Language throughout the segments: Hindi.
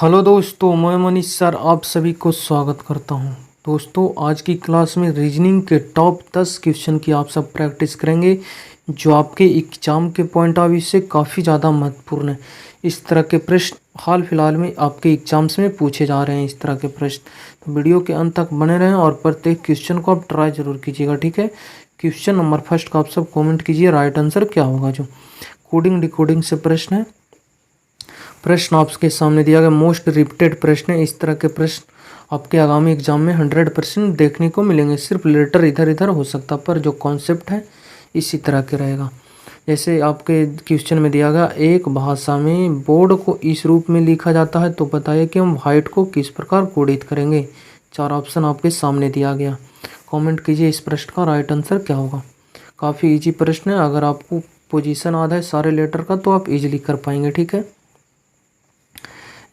हेलो दोस्तों, मैं मनीष सर आप सभी को स्वागत करता हूं। दोस्तों, आज की क्लास में रीजनिंग के टॉप 10 क्वेश्चन की आप सब प्रैक्टिस करेंगे जो आपके एग्जाम के पॉइंट ऑफ व्यू से काफ़ी ज़्यादा महत्वपूर्ण है। इस तरह के प्रश्न हाल फिलहाल में आपके एग्जाम्स में पूछे जा रहे हैं। इस तरह के प्रश्न तो वीडियो के अंत तक बने रहें और प्रत्येक क्वेश्चन को आप ट्राई जरूर कीजिएगा, ठीक है। क्वेश्चन नंबर फर्स्ट का आप सब कॉमेंट कीजिए राइट आंसर क्या होगा। जो कोडिंग डिकोडिंग से प्रश्न है, प्रश्न आपके सामने दिया गया मोस्ट रिपीटेड प्रश्न है। इस तरह के प्रश्न आपके आगामी एग्जाम में 100% देखने को मिलेंगे। सिर्फ लेटर इधर इधर हो सकता पर जो कॉन्सेप्ट है इसी तरह के रहेगा। जैसे आपके क्वेश्चन में दिया गया, एक भाषा में बोर्ड को इस रूप में लिखा जाता है तो बताइए कि हम वाइट को किस प्रकार कोडित करेंगे। 4 ऑप्शन आपके सामने दिया गया। कमेंट कीजिए इस प्रश्न का राइट आंसर क्या होगा। काफ़ी इजी प्रश्न है। अगर आपको पोजीशन याद है सारे लेटर का तो आप इजीली कर पाएंगे, ठीक है।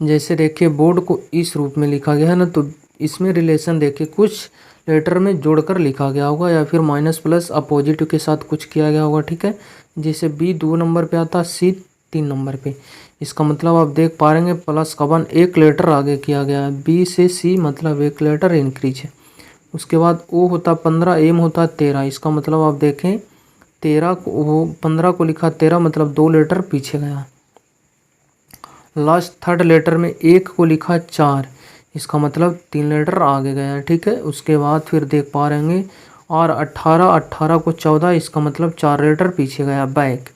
जैसे देखिए बोर्ड को इस रूप में लिखा गया है ना, तो इसमें रिलेशन देखिए कुछ लेटर में जोड़कर लिखा गया होगा या फिर माइनस प्लस अपोजिट के साथ कुछ किया गया होगा, ठीक है। जैसे बी 2 नंबर पे आता है, सी 3 नंबर पे। इसका मतलब आप देख पा रहे हैं प्लस का वन एक लेटर आगे किया गया है। बी से सी मतलब एक लेटर इंक्रीज है। उसके बाद ओ होता 15, एम होता 13। इसका मतलब आप देखें 13 को, वो 15 को लिखा 13 मतलब 2 लेटर पीछे गया। लास्ट थर्ड लेटर में एक को लिखा 4, इसका मतलब 3 लेटर आगे गया है, ठीक है। उसके बाद फिर देख पा रहेंगे और 18 को 14, इसका मतलब 4 लेटर पीछे गया बैक।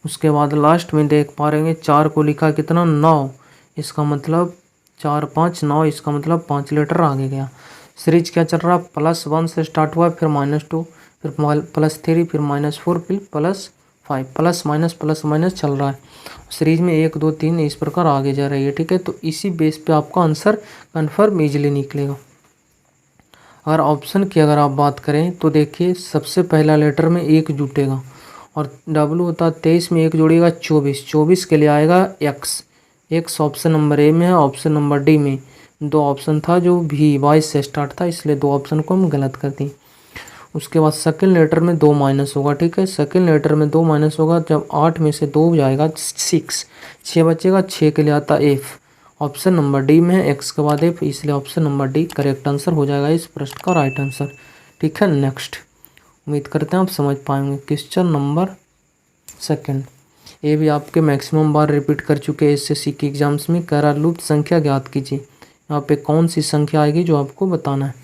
उसके बाद लास्ट में देख पा रहेंगे 4 को लिखा कितना 9, इसका मतलब 4 5 9, इसका मतलब 5 लेटर आगे गया। सीरीज क्या चल रहा, +1 से स्टार्ट हुआ, फिर -2, फिर +3, फिर -4, फिर +5, प्लस माइनस चल रहा है। सीरीज में 1 2 3 इस प्रकार आगे जा रही है, ठीक है। तो इसी बेस पे आपका आंसर कन्फर्म इजीली निकलेगा। अगर ऑप्शन की अगर आप बात करें तो देखिए सबसे पहला लेटर में 1 जुटेगा और डब्लू होता 23 में 1 जोड़ेगा 24 के लिए आएगा एक्स ऑप्शन नंबर ए में है। ऑप्शन नंबर डी में 2 ऑप्शन था जो भी वाई से स्टार्ट था, इसलिए 2 ऑप्शन को हम गलत कर दी। उसके बाद सेकंड लेटर में 2 माइनस होगा, ठीक है। सेकंड लेटर में 2 माइनस होगा जब 8 में से 2 जाएगा 6 बचेगा, 6 के लिए आता एफ। ऑप्शन नंबर डी में है एक्स के बाद एफ, इसलिए option number D correct answer हो जाएगा इस प्रश्न का राइट आंसर, ठीक है। नेक्स्ट उम्मीद करते हैं आप समझ पाएंगे। क्वेश्चन नंबर सेकंड, ये भी आपके मैक्सिमम बार रिपीट कर चुके हैं एसएससी के एग्जाम्स में। कह रहा लुप्त संख्या ज्ञात कीजिए। यहाँ पे कौन सी संख्या आएगी जो आपको बताना है।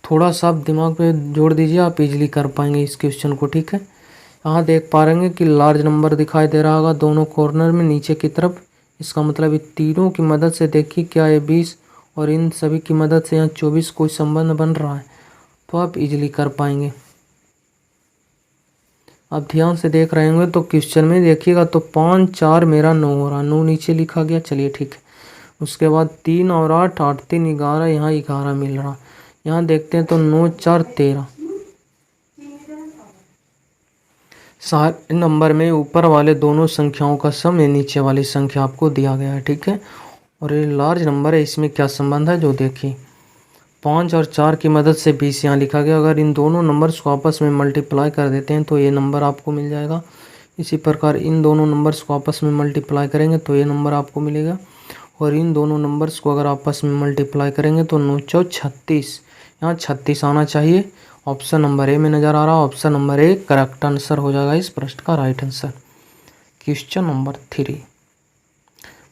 थोड़ा सा आप दिमाग पे जोड़ दीजिए, आप इजीली कर पाएंगे इस क्वेश्चन को, ठीक है। यहाँ देख पा रहे हैं कि लार्ज नंबर दिखाई दे रहा होगा दोनों कॉर्नर में नीचे की तरफ। इसका मतलब तीनों की मदद से देखिए क्या ये 20 और इन सभी की मदद से यहाँ 24 कोई संबंध बन रहा है, तो आप इजीली कर पाएंगे। आप ध्यान से देख रहे होंगे तो क्वेश्चन में देखिएगा तो 5 4 मेरा 9 हो रहा, 9 नीचे लिखा गया, चलिए ठीक है। उसके बाद 3 और 8, 8 3 11, यहाँ 11 मिल रहा। यहाँ देखते हैं तो 9 4 13। सारे नंबर में ऊपर वाले दोनों संख्याओं का सम या नीचे वाली संख्या आपको दिया गया है, ठीक है। और ये लार्ज नंबर है, इसमें क्या संबंध है जो देखिए 5 और 4 की मदद से 20 यहाँ लिखा गया। अगर इन दोनों नंबर्स को आपस में मल्टीप्लाई कर देते हैं तो ये नंबर आपको मिल जाएगा। इसी प्रकार इन दोनों नंबर्स को आपस में मल्टीप्लाई करेंगे तो ये नंबर आपको मिलेगा। और इन दोनों नंबर्स को अगर आपस में मल्टीप्लाई करेंगे तो 9 4 36, यहाँ 36 आना चाहिए। ऑप्शन नंबर ए में नज़र आ रहा है, option number A correct answer हो जाएगा इस प्रश्न का राइट आंसर। क्वेश्चन नंबर 3,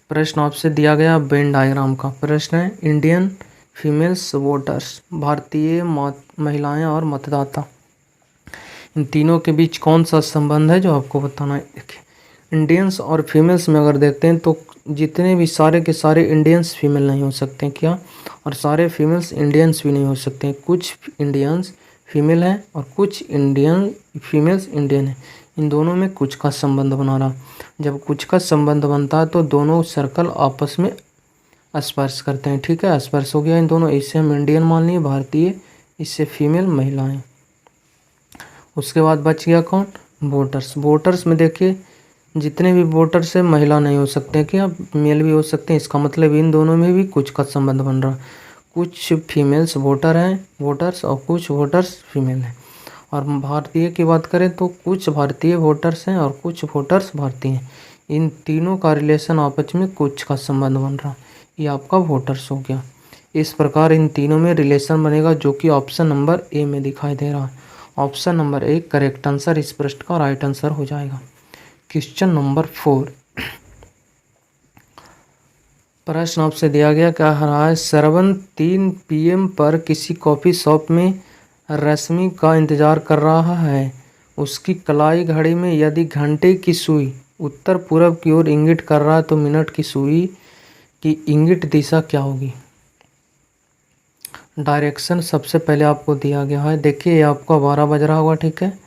प्रश्न आपसे दिया गया वेन डायग्राम का प्रश्न है। इंडियन फीमेल्स वोटर्स, भारतीय महिलाएं और मतदाता, इन तीनों के बीच कौन सा संबंध है जो आपको बताना है। देखिए इंडियंस और फीमेल्स में अगर देखते हैं तो जितने भी सारे के सारे इंडियंस फीमेल नहीं हो सकते हैं क्या, और सारे फीमेल्स इंडियंस भी नहीं हो सकते हैं। कुछ इंडियंस फीमेल हैं और कुछ इंडियन फीमेल्स इंडियन हैं। इन दोनों में कुछ का संबंध बना रहा। जब कुछ का संबंध बनता है तो दोनों सर्कल आपस में स्पर्श करते हैं, ठीक है। स्पर्श हो गया इन दोनों, इससे हम इंडियन मान लिए भारतीय, इससे फीमेल महिलाएं। उसके बाद बच गया कौन, वोटर्स। वोटर्स में देखिए जितने भी वोटर्स हैं महिला नहीं हो सकते हैं क्या, मेल भी हो सकते हैं। इसका मतलब इन दोनों में भी कुछ का संबंध बन रहा। कुछ फीमेल्स वोटर हैं वोटर्स और कुछ वोटर्स फीमेल हैं। और भारतीय की बात करें तो कुछ भारतीय वोटर्स हैं और कुछ वोटर्स भारतीय हैं। इन तीनों का रिलेशन आपस में कुछ का संबंध बन रहा, ये आपका वोटर्स हो गया। इस प्रकार इन तीनों में रिलेशन बनेगा, जो कि ऑप्शन नंबर ए में दिखाई दे रहा है। Option number A correct answer इस प्रश्न का राइट आंसर हो जाएगा। क्वेश्चन नंबर 4, प्रश्न आपसे दिया गया क्या रहा है, श्रवण 3 PM पर किसी कॉफ़ी शॉप में रश्मि का इंतजार कर रहा है। उसकी कलाई घड़ी में यदि घंटे की सुई उत्तर पूर्व की ओर इंगित कर रहा है तो मिनट की सुई की इंगित दिशा क्या होगी। डायरेक्शन सबसे पहले आपको दिया गया है। देखिए ये आपका 12 बज रहा होगा, ठीक है।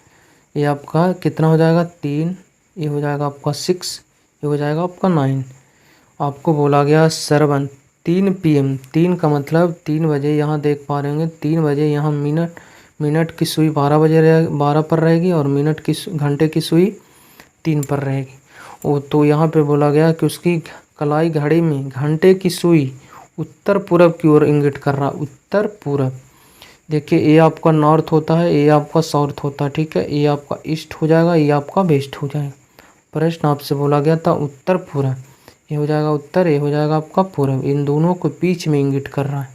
ये आपका कितना हो जाएगा 3, ये हो जाएगा आपका 6, ये हो जाएगा आपका 9। आपको बोला गया श्रवण 3 PM, 3 का मतलब 3 बजे, यहाँ देख पा रहे होंगे 3 बजे, यहाँ मिनट की सुई 12 पर रहेगी और मिनट की घंटे की सुई 3 पर रहेगी। वो तो यहाँ पे बोला गया कि उसकी कलाई घड़ी में घंटे की सुई उत्तर पूर्व की ओर इंगित कर रहा, उत्तर पूर्व। देखिए ए आपका नॉर्थ होता है, ए आपका साउथ होता है, ठीक है। ए आपका ईस्ट हो जाएगा, ये आपका वेस्ट हो जाएगा। प्रश्न आपसे बोला गया था उत्तर पूर्व, ये हो जाएगा उत्तर, ये हो जाएगा आपका पूर्व, इन दोनों को बीच में इंगित कर रहा है।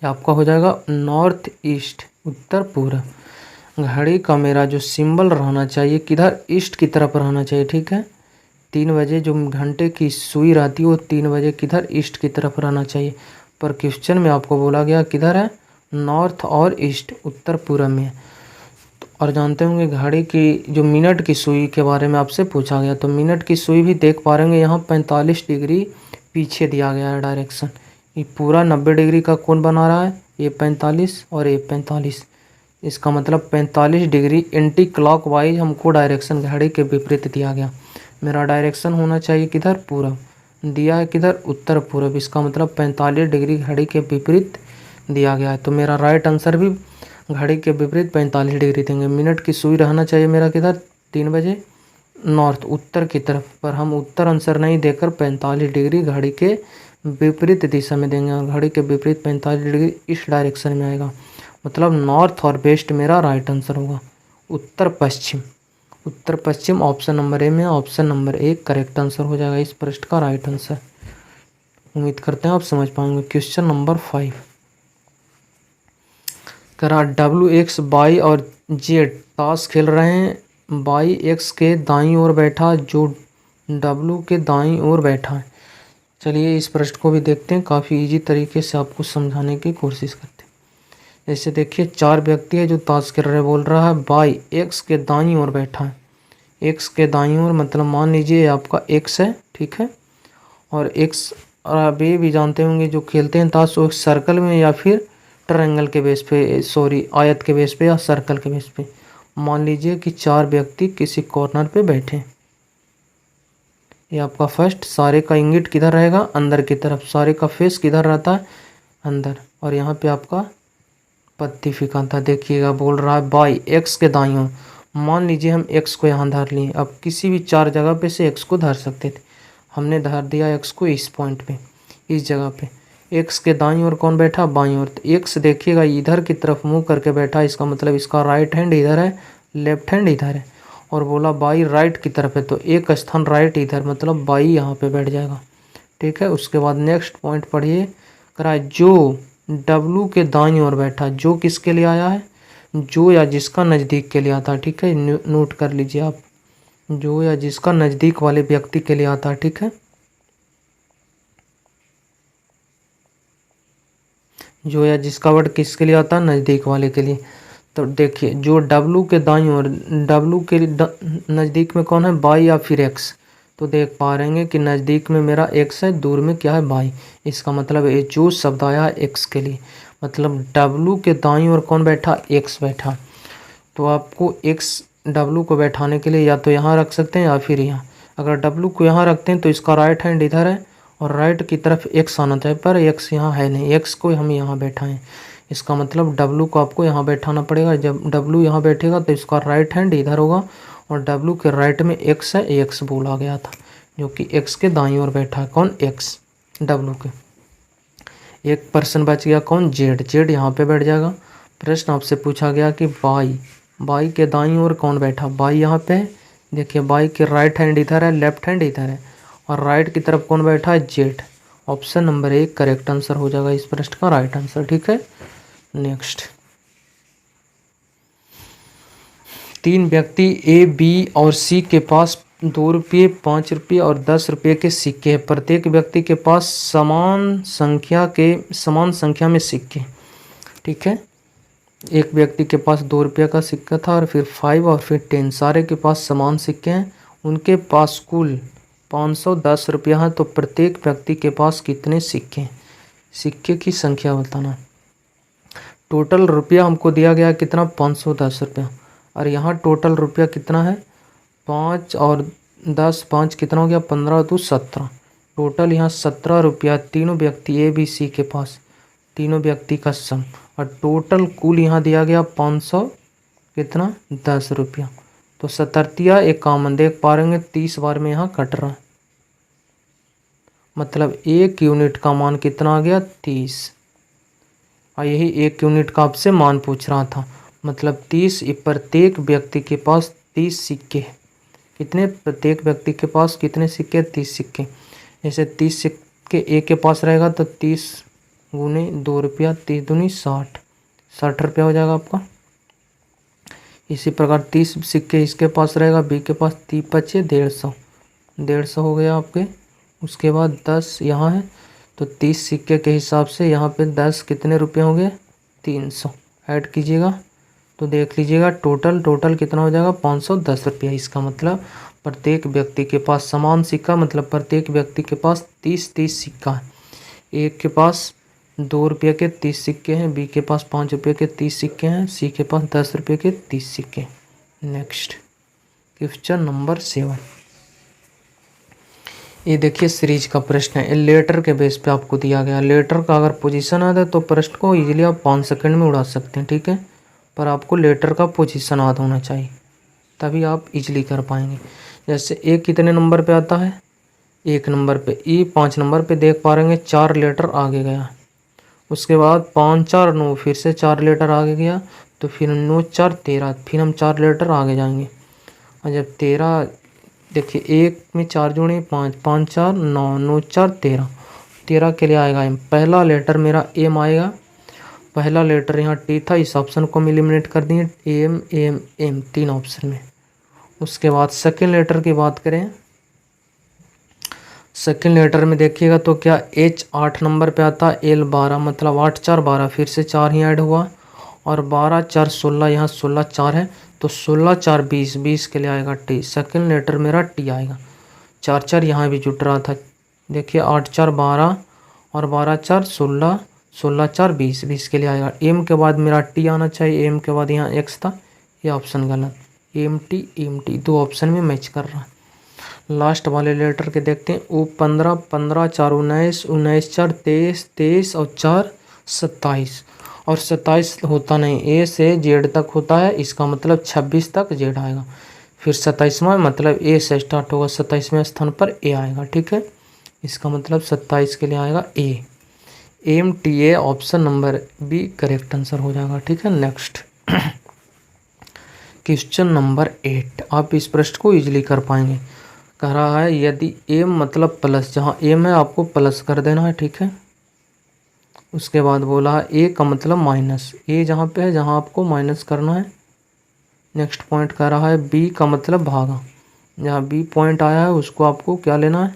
ये आपका हो जाएगा नॉर्थ ईस्ट, उत्तर पूर्व। घड़ी का मेरा जो सिंबल रहना चाहिए किधर, ईस्ट की तरफ रहना चाहिए, ठीक है। 3 बजे जो घंटे की सुई रहती है वो 3 बजे किधर, ईस्ट की तरफ रहना चाहिए। पर क्वेश्चन में आपको बोला गया किधर है, नॉर्थ और ईस्ट, उत्तर पूर्व में है। और जानते होंगे घड़ी की जो मिनट की सुई के बारे में आपसे पूछा गया, तो मिनट की सुई भी देख पा रहे होंगे यहाँ 45 डिग्री पीछे दिया गया है डायरेक्शन। ये पूरा 90 डिग्री का कोण बना रहा है, ये 45 और ये 45। इसका मतलब 45 डिग्री एंटी क्लॉकवाइज हमको डायरेक्शन घड़ी के विपरीत दिया गया। मेरा डायरेक्शन होना चाहिए किधर, पूर्व, दिया है किधर, उत्तर पूर्व। इसका मतलब 45 डिग्री घड़ी के विपरीत दिया गया है, तो मेरा राइट आंसर भी घड़ी के विपरीत 45 डिग्री देंगे। मिनट की सुई रहना चाहिए मेरा किधर, 3 बजे, नॉर्थ, उत्तर की तरफ। पर हम उत्तर आंसर नहीं देकर 45 डिग्री घड़ी के विपरीत दिशा में देंगे, और घड़ी के विपरीत 45 डिग्री इस डायरेक्शन में आएगा। मतलब नॉर्थ और वेस्ट मेरा राइट आंसर होगा। उत्तर पश्चिम, उत्तर पश्चिम ऑप्शन नंबर ए में, option number A correct answer हो जाएगा इस प्रश्न का राइट आंसर। उम्मीद करते हैं आप समझ पाएंगे। क्वेश्चन नंबर 5, करा WX बाई और जेड ताश खेल रहे हैं। बाई एक्स के दाईं ओर बैठा, जो W के दाईं ओर बैठा है। चलिए इस प्रश्न को भी देखते हैं, काफ़ी इजी तरीके से आपको समझाने की कोशिश करते हैं। जैसे देखिए 4 व्यक्ति है जो ताश खेल रहे, बोल रहा है बाई एक्स के दाईं ओर बैठा है। एक्स के दाईं ओर मतलब मान लीजिए आपका एक्स है, ठीक है। और एक्स, और आप ये भी जानते होंगे जो खेलते हैं ताश वो सर्कल में या फिर ट्रायंगल के बेस पे, सॉरी आयत के बेस पे या सर्कल के बेस पे। मान लीजिए कि 4 व्यक्ति किसी कॉर्नर पे बैठे। ये आपका फर्स्ट, सारे का इंगित किधर रहेगा, अंदर की तरफ। सारे का फेस किधर रहता है, अंदर। और यहाँ पे आपका पत्ती फिकाता, देखिएगा बोल रहा है बाई एक्स के दाईं ओर। मान लीजिए हम एक्स को यहाँ धर लिए, अब किसी भी 4 जगह पे से एक्स को धर सकते थे। हमने धर दिया एक्स को इस पॉइंट पे, इस जगह पे। एक्स के दाईं ओर कौन बैठा, बाईं ओर। तो एक्स देखिएगा इधर की तरफ मुंह करके बैठा, इसका मतलब इसका राइट हैंड इधर है, लेफ्ट हैंड इधर है। और बोला बाई राइट की तरफ है, तो एक स्थान राइट इधर, मतलब बाई यहाँ पे बैठ जाएगा, ठीक है। उसके बाद नेक्स्ट पॉइंट पढ़िए, कराए जो W के दाईं ओर बैठा। जो किसके लिए आया है, जो या जिसका नज़दीक के लिए आता है, ठीक है। नोट कर लीजिए आप, जो या जिसका नज़दीक वाले व्यक्ति के लिए आता है, ठीक है। जो या जिसका वर्ड किसके लिए आता है, नज़दीक वाले के लिए। तो देखिए जो W के दाईं ओर, W के नज़दीक में कौन है, बाई या फिर एक्स। तो देख पा रहे हैं कि नज़दीक में मेरा एक्स है, दूर में क्या है, बाई। इसका मतलब ये जो शब्द आया है एक्स के लिए, मतलब W के दाईं ओर कौन बैठा, एक्स बैठा। तो आपको एक्स W को बैठाने के लिए या तो यहाँ रख सकते हैं या फिर यहाँ। अगर W को यहाँ रखते हैं तो इसका राइट हैंड इधर है और राइट की तरफ एक्स आना चाहिए, पर एक्स यहाँ है नहीं, एक्स को हम यहाँ बैठाएं। इसका मतलब W को आपको यहाँ बैठाना पड़ेगा। जब W यहाँ बैठेगा तो इसका राइट हैंड इधर होगा और W के राइट में एक्स है, एक्स बोला गया था, जो कि एक्स के दाईं ओर बैठा है। कौन, एक्स, W के। एक पर्सन बच गया, कौन, जेड। जेड यहाँ पे बैठ जाएगा। प्रश्न आपसे पूछा गया कि बाई के दाईं ओर कौन बैठा, बाई यहाँ पे, देखिए बाइक के राइट हैंड इधर है, लेफ्ट हैंड इधर है, और राइट की तरफ कौन बैठा है? Z. Option number 1 correct answer हो जाएगा इस प्रश्न का राइट आंसर। ठीक है, नेक्स्ट। 3 व्यक्ति ए, बी और सी के पास 2 रुपये, 5 रुपये और 10 रुपये के सिक्के हैं। प्रत्येक व्यक्ति के पास समान संख्या में सिक्के। ठीक है, एक व्यक्ति के पास 2 रुपये का सिक्का था और फिर 5 और फिर 10, सारे के पास समान सिक्के हैं। उनके पास कुल 510 रुपया है, तो प्रत्येक व्यक्ति के पास कितने सिक्के? सिक्के की संख्या बताना। टोटल रुपया हमको दिया गया कितना? 510 रुपया। और यहाँ टोटल रुपया कितना है? 5 और 10, 5 कितना हो गया? 15 तो 17। टोटल यहाँ 17 रुपया तीनों व्यक्ति ए, बी, सी के पास, तीनों व्यक्ति का सम। और टोटल कुल यहाँ दिया गया 500 कितना? 10 रुपया। तो 17 एक कॉमन देख पा रहे हैं, 30 बार में यहाँ कट रहा है, मतलब 1 यूनिट का मान कितना आ गया? 30। और यही 1 यूनिट का आपसे मान पूछ रहा था, मतलब 30। प्रत्येक व्यक्ति के पास 30 सिक्के। कितने? प्रत्येक व्यक्ति के पास कितने सिक्के? 30 सिक्के। जैसे 30 सिक्के एक के पास रहेगा तो 30 गुने 2 रुपया, 30 दूनी 60, 60 रुपया हो जाएगा आपका। इसी प्रकार 30 सिक्के इसके पास रहेगा, बी के पास, 30 पचे 150, 150 हो गया आपके। उसके बाद 10 यहाँ है, तो 30 सिक्के के हिसाब से यहाँ पे 10 कितने रुपये हो गए? 300। ऐड कीजिएगा तो देख लीजिएगा टोटल कितना हो जाएगा? 510 रुपया। इसका मतलब प्रत्येक व्यक्ति के पास समान सिक्का, मतलब प्रत्येक व्यक्ति के पास 30 सिक्का है। एक के पास 2 रुपये के 30 सिक्के हैं, बी के पास 5 रुपये के 30 सिक्के हैं, सी के पास 10 रुपये के 30 सिक्के। Next question number 7। ये देखिए सीरीज का प्रश्न है, लेटर के बेस पे आपको दिया गया। लेटर का अगर पोजीशन आता है तो प्रश्न को इजीली आप 5 सेकंड में उड़ा सकते हैं। ठीक है, पर आपको लेटर का पोजीशन याद होना चाहिए, तभी आप इजीली कर पाएंगे। जैसे ए कितने नंबर पे आता है? 1 नंबर पे। ई 5 नंबर पे देख पा रहे हैं 4 लेटर आगे गया। उसके बाद 5 4 9, फिर से 4 लेटर आगे गया, तो फिर 9 4 13, फिर हम 4 लेटर आगे जाएंगे। और जब 13, देखिए 1 में 4 जोड़े 5, 5 4 9, 9 4 13, 13 के लिए आएगा एम। पहला लेटर मेरा एम आएगा, पहला लेटर यहाँ टी था, इस ऑप्शन को हम एलिमिनेट कर दिए, एम एम एम 3 ऑप्शन में। उसके बाद सेकेंड लेटर की बात करें, सेकेंड लेटर में देखिएगा तो क्या एच 8 नंबर पे आता है, एल 12, मतलब 8 4 12, फिर से 4 ही ऐड हुआ, और 12 4 16, यहाँ 16 4 है, तो 16 4 20, 20 के लिए आएगा टी। सेकेंड लेटर मेरा टी आएगा। 4 4 यहाँ भी जुट रहा था, देखिए 8 4 12 और 12 4 16, 16 4 20, 20 के लिए आएगा। एम के बाद मेरा टी आना चाहिए, एम के बाद यहाँ एक्स था, ये ऑप्शन गलत। एम टी 2 ऑप्शन में मैच कर रहा है। लास्ट वाले लेटर के देखते हैं, ओ 15, 15 4 19, 19 4 23, 23 और 4 27, और 27 होता नहीं, ए से जेड तक होता है, इसका मतलब 26 तक जेड आएगा। फिर 27वां मतलब ए से स्टार्ट होगा, 27वें स्थान पर ए आएगा। ठीक है, इसका मतलब 27 के लिए आएगा A. M T A option number B correct answer हो जाएगा। ठीक है, नेक्स्ट क्वेश्चन नंबर 8। आप इस प्रश्न को इजीली कर पाएंगे। कह रहा है यदि एम मतलब प्लस, जहाँ एम है आपको प्लस कर देना है। ठीक है, उसके बाद बोला है ए का मतलब माइनस, ए जहाँ पे है जहाँ आपको माइनस करना है। नेक्स्ट पॉइंट कह रहा है बी का मतलब भागा, जहाँ बी पॉइंट आया है उसको आपको क्या लेना है?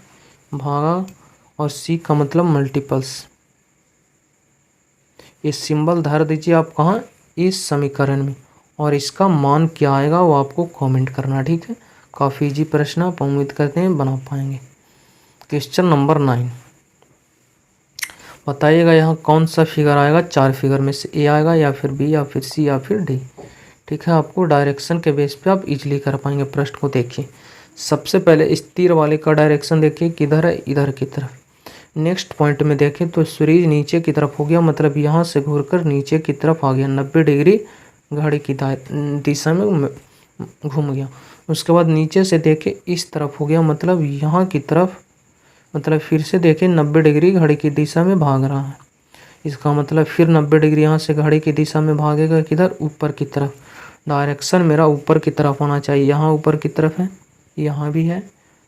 भागा। और सी का मतलब मल्टीपल्स। ये सिंबल धर दीजिए आप कहाँ? इस समीकरण में, और इसका मान क्या आएगा वो आपको कमेंट करना। ठीक है, काफ़ी इजी प्रश्न, आप उम्मीद करते हैं बना पाएंगे। क्वेश्चन नंबर 9, बताइएगा यहाँ कौन सा फिगर आएगा? 4 फिगर में से ए आएगा, या फिर बी, या फिर सी, या फिर डी। ठीक है, आपको डायरेक्शन के बेस पे आप इजीली कर पाएंगे। प्रश्न को देखिए, सबसे पहले इस तीर वाले का डायरेक्शन देखिए किधर है? इधर की तरफ। नेक्स्ट पॉइंट में देखें तो सूरज नीचे की तरफ हो गया, मतलब यहाँ से घूरकर नीचे की तरफ आ गया, 90 डिग्री घड़ी की दिशा में घूम गया। उसके बाद नीचे से देखें इस तरफ हो गया, मतलब यहाँ की तरफ, मतलब फिर से देखें 90 डिग्री घड़ी की दिशा में भाग रहा है। इसका मतलब फिर 90 डिग्री यहाँ से घड़ी की दिशा में भागेगा, किधर? ऊपर की तरफ। डायरेक्शन मेरा ऊपर की तरफ होना चाहिए, यहाँ ऊपर की तरफ है, यहाँ भी है।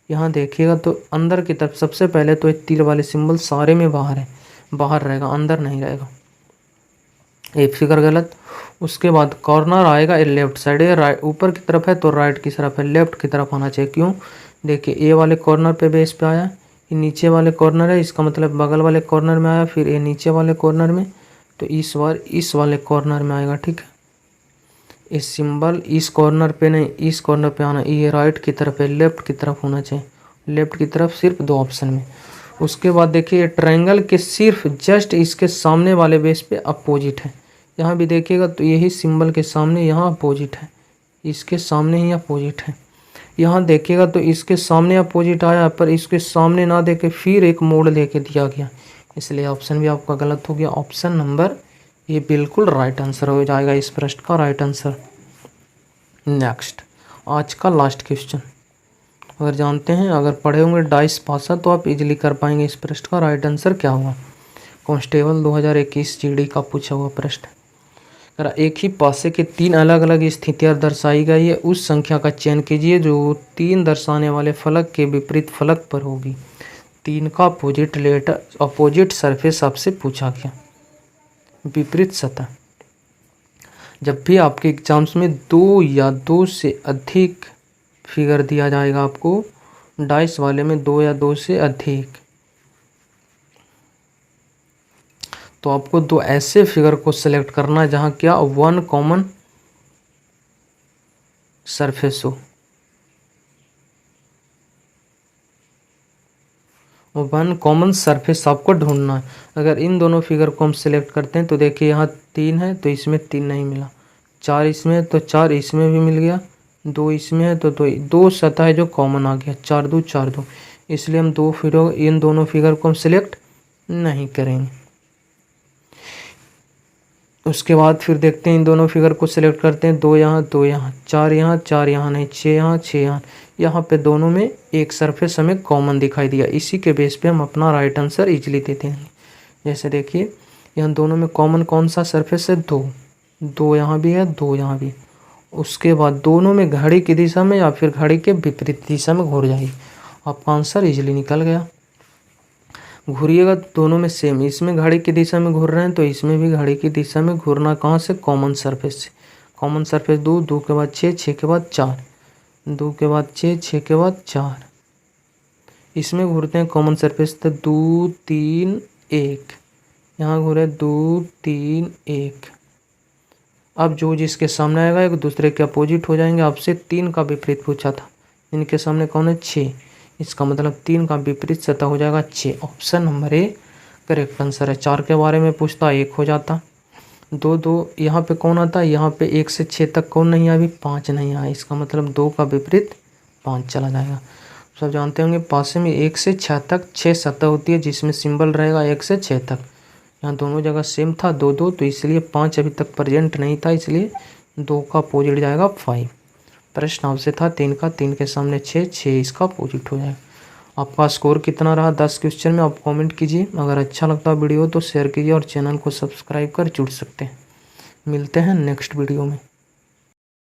यहाँ देखिएगा तो अंदर की तरफ सबसे पहले तो ये तीर वाले सिंबल सारे में बाहर है, बाहर रहेगा, अंदर नहीं रहेगा। ये फिगर गलत। उसके बाद कॉर्नर आएगा ये लेफ्ट साइड, ये राइट ऊपर की तरफ है तो राइट की तरफ है, लेफ्ट की तरफ आना चाहिए। क्यों? देखिए ए वाले कॉर्नर पे बेस पे आया, ये नीचे वाले कॉर्नर है, इसका मतलब बगल वाले कॉर्नर में आया, फिर ये नीचे वाले कॉर्नर में, तो इस बार इस वाले कॉर्नर में आएगा। ठीक है, इस सिंबल इस कॉर्नर पे नहीं, इस कॉर्नर पे आना। ये राइट की तरफ है, लेफ्ट की तरफ होना चाहिए, लेफ्ट की तरफ सिर्फ 2 ऑप्शन में। उसके बाद देखिए ट्रायंगल के सिर्फ जस्ट इसके सामने वाले बेस पे अपोजिट है। यहाँ भी देखिएगा तो यही सिंबल के सामने यहाँ अपोजिट है, इसके सामने ही अपोजिट है। यहाँ देखिएगा तो इसके सामने अपोजिट आया, पर इसके सामने ना देके फिर एक मोड़ लेके दिया गया, इसलिए ऑप्शन भी आपका गलत हो गया। ऑप्शन नंबर ये बिल्कुल राइट आंसर हो जाएगा इस प्रश्न का राइट आंसर। नेक्स्ट, आज का लास्ट क्वेश्चन। अगर जानते हैं, अगर पढ़े होंगे डाइस पासा तो आप इजीली कर पाएंगे। इस प्रश्न का राइट आंसर क्या हुआ? कांस्टेबल 2021 जीडी का पूछा हुआ प्रश्न। अगर एक ही पासे के 3 अलग अलग स्थितियां दर्शाई गई है, उस संख्या का चयन कीजिए जो 3 दर्शाने वाले फलक के विपरीत फलक पर होगी। 3 का अपोजिट सरफेस आपसे पूछा गया, विपरीत सतह। जब भी आपके एग्जाम्स में 2 या 2 से अधिक फिगर दिया जाएगा आपको, डाइस वाले में 2 या 2 से अधिक, तो आपको 2 ऐसे फिगर को सिलेक्ट करना है जहां क्या 1 कॉमन सरफेस हो, 1 कॉमन सरफेस आपको ढूंढना है। अगर इन दोनों फिगर को हम सिलेक्ट करते हैं तो देखिए यहाँ 3 है तो इसमें 3 नहीं मिला, 4 इसमें है तो 4 इसमें भी मिल गया, 2 इसमें है तो 2 सतह है जो कॉमन आ गया, 4 2 4 2, इसलिए हम इन दोनों फिगर को हम सिलेक्ट नहीं करेंगे। उसके बाद फिर देखते हैं इन दोनों फिगर को सिलेक्ट करते हैं, 2 यहाँ 2 यहाँ, 4 यहाँ 4 यहाँ नहीं, 6 यहाँ 6 यहाँ, यहाँ पे दोनों में एक सरफेस हमें कॉमन दिखाई दिया। इसी के बेस पे हम अपना राइट आंसर इजीली देते हैं। जैसे देखिए यहाँ दोनों में कॉमन कौन सा सरफेस है? 2 यहाँ भी है, 2 यहाँ भी। उसके बाद दोनों में घड़ी की दिशा में या फिर घड़ी के विपरीत दिशा में घूर जाएगी, आपका आंसर इजीली निकल गया। घूरिएगा दोनों में सेम, इसमें घड़ी की दिशा में घूर रहे हैं तो इसमें भी घड़ी की दिशा में घूरना कहाँ से? कॉमन सरफेस से। कॉमन सरफेस 2, 2 के बाद 6, 6 के बाद 4, 2 के बाद 6, 6 के बाद 4, इसमें घूरते हैं कॉमन सरफेस तो 2 3 1, यहाँ घूरे 2 3 1। अब जो जिसके सामने आएगा एक दूसरे के अपोजिट हो जाएंगे। आपसे 3 का विपरीत पूछा था, इनके सामने कौन है? 6, इसका मतलब 3 का विपरीत सतह हो जाएगा 6। Option number A correct answer है। 4 के बारे में पूछता 1 हो जाता, 2 2 यहाँ पे कौन आता है? यहाँ पे 1 से 6 तक कौन नहीं आया? अभी 5 नहीं आया, इसका मतलब 2 का विपरीत 5 चला जाएगा। सब जानते होंगे पासे में 1 से 6 तक 6 सतह होती है जिसमें सिंबल रहेगा 1 से 6 तक। यहाँ दोनों जगह सेम था 2 2, तो इसलिए 5 अभी तक प्रेजेंट नहीं था, इसलिए 2 का अपोजिट जाएगा 5। प्रश्न आपसे था 3 का, 3 के सामने 6, 6 इसका अपोजिट हो जाएगा। आपका स्कोर कितना रहा 10 क्वेश्चन में आप कमेंट कीजिए। अगर अच्छा लगता वीडियो तो शेयर कीजिए और चैनल को सब्सक्राइब कर जुड़ सकते हैं। मिलते हैं नेक्स्ट वीडियो में।